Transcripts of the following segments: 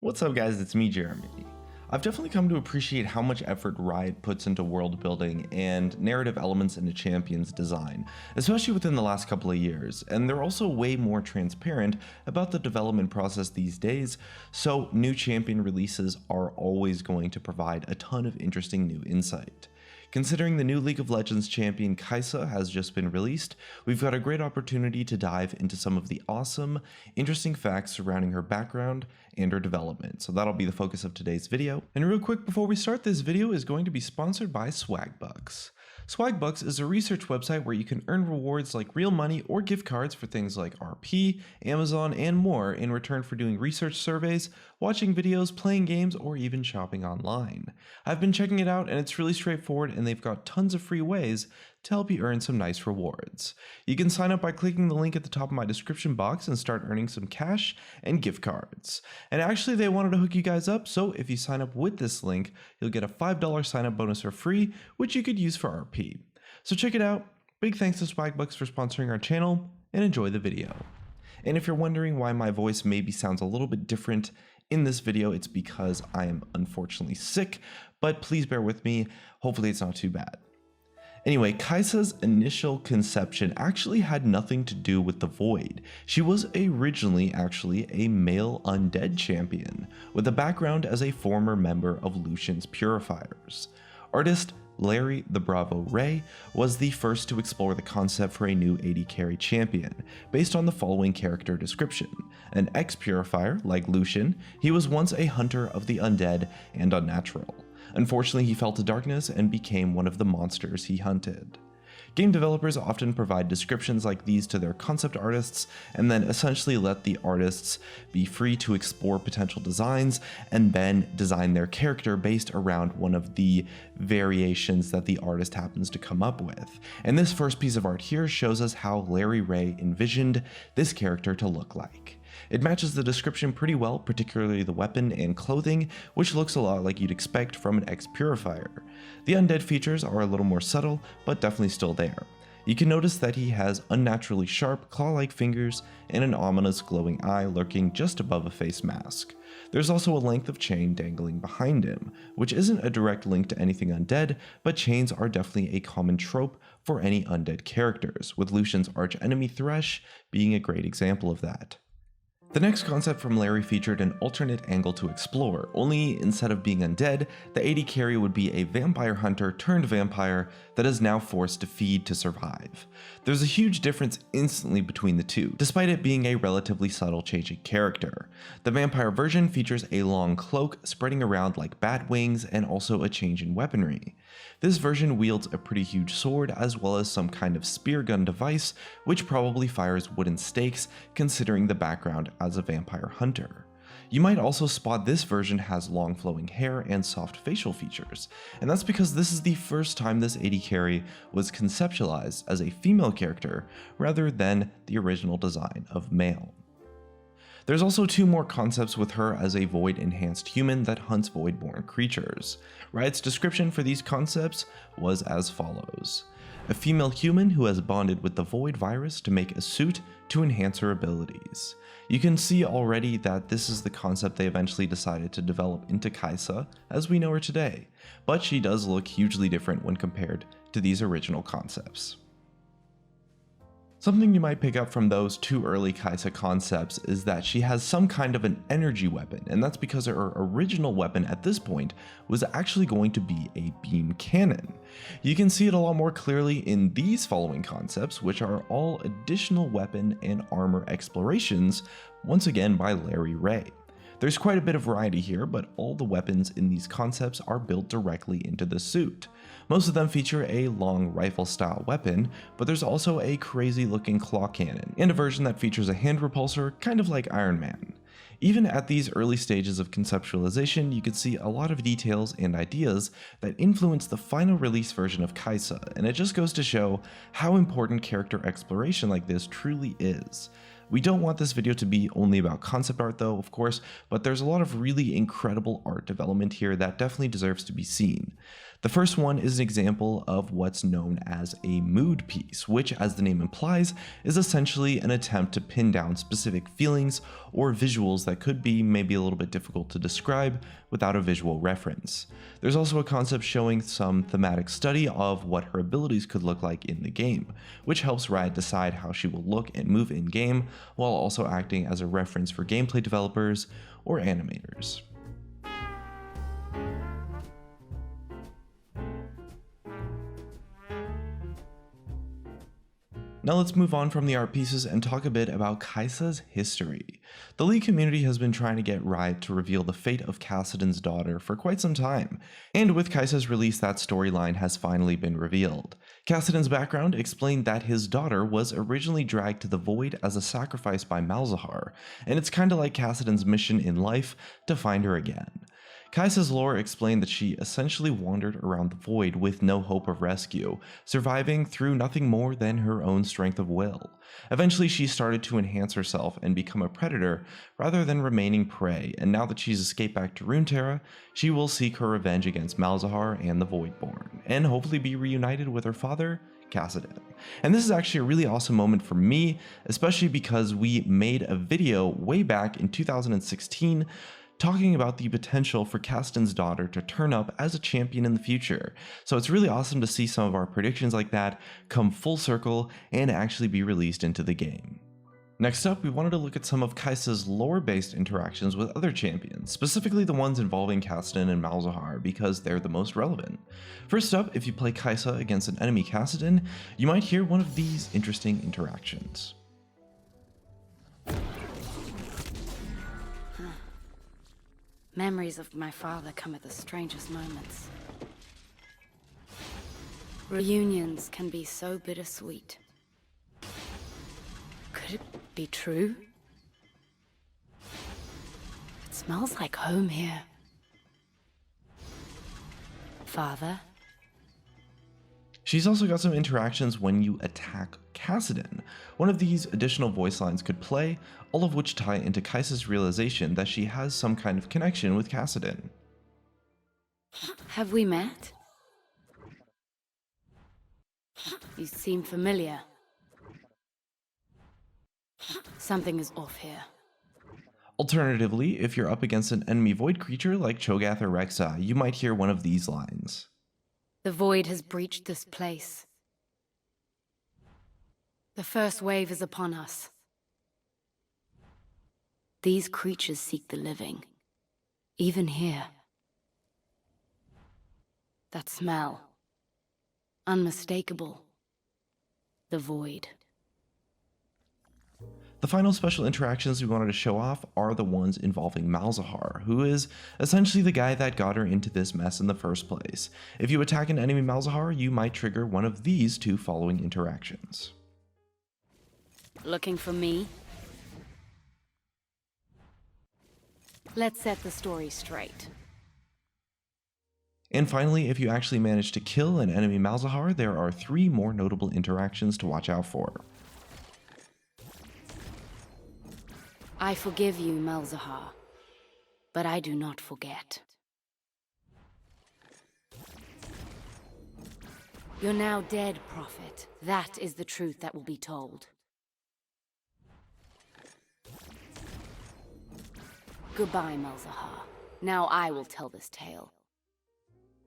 What's up guys, it's me Jeremy. I've definitely come to appreciate how much effort Riot puts into world building and narrative elements into Champion's design, especially within the last couple of years, and they're also way more transparent about the development process these days, so new Champion releases are always going to provide a ton of interesting new insight. Considering the new League of Legends champion Kai'Sa has just been released, we've got a great opportunity to dive into some of the awesome, interesting facts surrounding her background and her development. So that'll be the focus of today's video. And real quick before we start, this video is going to be sponsored by Swagbucks. Swagbucks is a research website where you can earn rewards like real money or gift cards for things like RP, Amazon, and more in return for doing research surveys, watching videos, playing games, or even shopping online. I've been checking it out and it's really straightforward, and they've got tons of free ways to help you earn some nice rewards. You can sign up by clicking the link at the top of my description box and start earning some cash and gift cards. And actually they wanted to hook you guys up, so if you sign up with this link, you'll get a $5 sign up bonus for free, which you could use for RP. So check it out. Big thanks to Swagbucks for sponsoring our channel, and enjoy the video. And if you're wondering why my voice maybe sounds a little bit different in this video, it's because I am unfortunately sick, but please bear with me. Hopefully it's not too bad. Anyway, Kai'Sa's initial conception actually had nothing to do with the Void. She was originally actually a male undead champion, with a background as a former member of Lucian's Purifiers. Artist Larry the Bravo Ray was the first to explore the concept for a new AD carry champion, based on the following character description. An ex-purifier like Lucian, he was once a hunter of the undead and unnatural. Unfortunately, he fell to darkness and became one of the monsters he hunted. Game developers often provide descriptions like these to their concept artists and then essentially let the artists be free to explore potential designs and then design their character based around one of the variations that the artist happens to come up with. And this first piece of art here shows us how Larry Ray envisioned this character to look like. It matches the description pretty well, particularly the weapon and clothing, which looks a lot like you'd expect from an ex-purifier. The undead features are a little more subtle, but definitely still there. You can notice that he has unnaturally sharp, claw-like fingers and an ominous glowing eye lurking just above a face mask. There's also a length of chain dangling behind him, which isn't a direct link to anything undead, but chains are definitely a common trope for any undead characters, with Lucian's archenemy Thresh being a great example of that. The next concept from Larry featured an alternate angle to explore, only instead of being undead, the AD carry would be a vampire hunter turned vampire that is now forced to feed to survive. There's a huge difference instantly between the two, despite it being a relatively subtle change in character. The vampire version features a long cloak spreading around like bat wings and also a change in weaponry. This version wields a pretty huge sword as well as some kind of spear gun device, which probably fires wooden stakes considering the background as a vampire hunter. You might also spot this version has long flowing hair and soft facial features, and that's because this is the first time this AD carry was conceptualized as a female character rather than the original design of male. There's also two more concepts with her as a void-enhanced human that hunts void-born creatures. Riot's description for these concepts was as follows: a female human who has bonded with the void virus to make a suit to enhance her abilities. You can see already that this is the concept they eventually decided to develop into Kai'Sa as we know her today, but she does look hugely different when compared to these original concepts. Something you might pick up from those two early Kai'Sa concepts is that she has some kind of an energy weapon, and that's because her original weapon at this point was actually going to be a beam cannon. You can see it a lot more clearly in these following concepts, which are all additional weapon and armor explorations, once again by Larry Ray. There's quite a bit of variety here, but all the weapons in these concepts are built directly into the suit. Most of them feature a long rifle-style weapon, but there's also a crazy-looking claw cannon, and a version that features a hand repulsor, kind of like Iron Man. Even at these early stages of conceptualization, you could see a lot of details and ideas that influence the final release version of Kai'Sa, and it just goes to show how important character exploration like this truly is. We don't want this video to be only about concept art though, of course, but there's a lot of really incredible art development here that definitely deserves to be seen. The first one is an example of what's known as a mood piece, which, as the name implies, is essentially an attempt to pin down specific feelings or visuals that could be maybe a little bit difficult to describe without a visual reference. There's also a concept showing some thematic study of what her abilities could look like in the game, which helps Riot decide how she will look and move in-game, while also acting as a reference for gameplay developers or animators. Now let's move on from the art pieces and talk a bit about Kai'Sa's history. The League community has been trying to get Riot to reveal the fate of Kassadin's daughter for quite some time, and with Kai'Sa's release that storyline has finally been revealed. Kassadin's background explained that his daughter was originally dragged to the Void as a sacrifice by Malzahar, and it's kinda like Kassadin's mission in life to find her again. Kai'Sa's lore explained that she essentially wandered around the Void with no hope of rescue, surviving through nothing more than her own strength of will. Eventually she started to enhance herself and become a predator rather than remaining prey, and now that she's escaped back to Runeterra, she will seek her revenge against Malzahar and the Voidborn, and hopefully be reunited with her father, Kassadin. And this is actually a really awesome moment for me, especially because we made a video way back in 2016 talking about the potential for Kassadin's daughter to turn up as a champion in the future. So it's really awesome to see some of our predictions like that come full circle and actually be released into the game. Next up, we wanted to look at some of Kai'Sa's lore-based interactions with other champions, specifically the ones involving Kassadin and Malzahar, because they're the most relevant. First up, if you play Kai'Sa against an enemy Kassadin, you might hear one of these interesting interactions. Memories of my father come at the strangest moments. Reunions can be so bittersweet. Could it be true? It smells like home here. Father? She's also got some interactions when you attack Kassadin. One of these additional voice lines could play, all of which tie into Kai'Sa's realization that she has some kind of connection with Kassadin. Have we met? You seem familiar. Something is off here. Alternatively, if you're up against an enemy void creature like Cho'Gath or Rek'Sai, you might hear one of these lines. The Void has breached this place. The first wave is upon us. These creatures seek the living, even here. That smell. Unmistakable. The Void. The final special interactions we wanted to show off are the ones involving Malzahar, who is essentially the guy that got her into this mess in the first place. If you attack an enemy Malzahar, you might trigger one of these two following interactions. Looking for me? Let's set the story straight. And finally, if you actually manage to kill an enemy Malzahar, there are 3 more notable interactions to watch out for. I forgive you, Malzahar, but I do not forget. You're now dead, Prophet. That is the truth that will be told. Goodbye, Malzahar. Now I will tell this tale.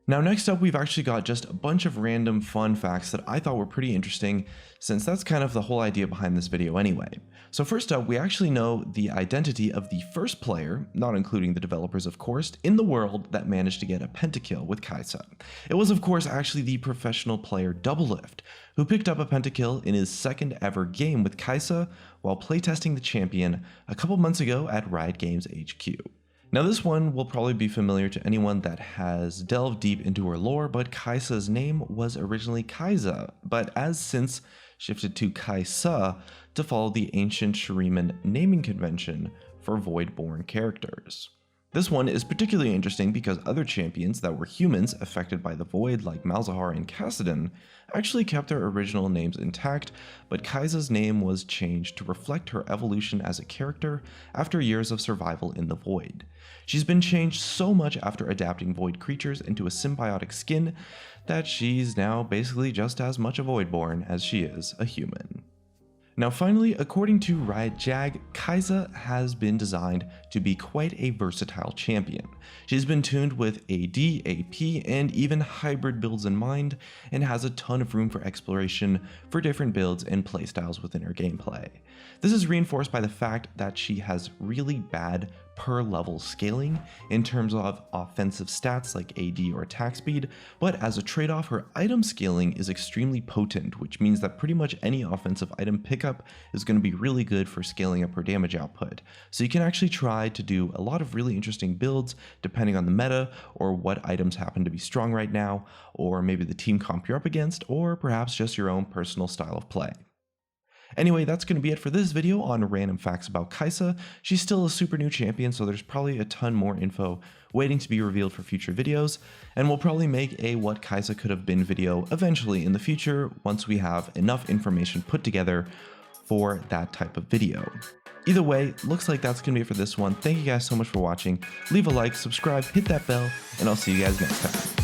Now next up, we've actually got just a bunch of random fun facts that I thought were pretty interesting, since that's kind of the whole idea behind this video anyway. So first up, we actually know the identity of the first player, not including the developers of course, in the world that managed to get a pentakill with Kai'Sa. It was of course actually the professional player Doublelift, who picked up a pentakill in his second ever game with Kai'Sa while playtesting the champion a couple months ago at Riot Games HQ. Now this one will probably be familiar to anyone that has delved deep into her lore, but Kai'Sa's name was originally Kai'Sa, but has since shifted to Kai'Sa to follow the ancient Shuriman naming convention for Voidborn characters. This one is particularly interesting because other champions that were humans affected by the Void like Malzahar and Kassadin actually kept their original names intact, but Kaisa's name was changed to reflect her evolution as a character after years of survival in the Void. She's been changed so much after adapting Void creatures into a symbiotic skin that she's now basically just as much a Voidborn as she is a human. Now finally, according to Riot Jag, Kaisa has been designed to be quite a versatile champion. She's been tuned with AD, AP, and even hybrid builds in mind, and has a ton of room for exploration for different builds and playstyles within her gameplay. This is reinforced by the fact that she has really bad per level scaling in terms of offensive stats like AD or attack speed, but as a trade-off, her item scaling is extremely potent, which means that pretty much any offensive item pickup is going to be really good for scaling up her damage output. So you can actually try to do a lot of really interesting builds depending on the meta or what items happen to be strong right now, or maybe the team comp you're up against, or perhaps just your own personal style of play. Anyway, that's going to be it for this video on random facts about Kaisa. She's still a super new champion, so there's probably a ton more info waiting to be revealed for future videos, and we'll probably make a what Kaisa could have been video eventually in the future once we have enough information put together for that type of video. Either way, looks like that's going to be it for this one. Thank you guys so much for watching. Leave a like, subscribe, hit that bell, and I'll see you guys next time.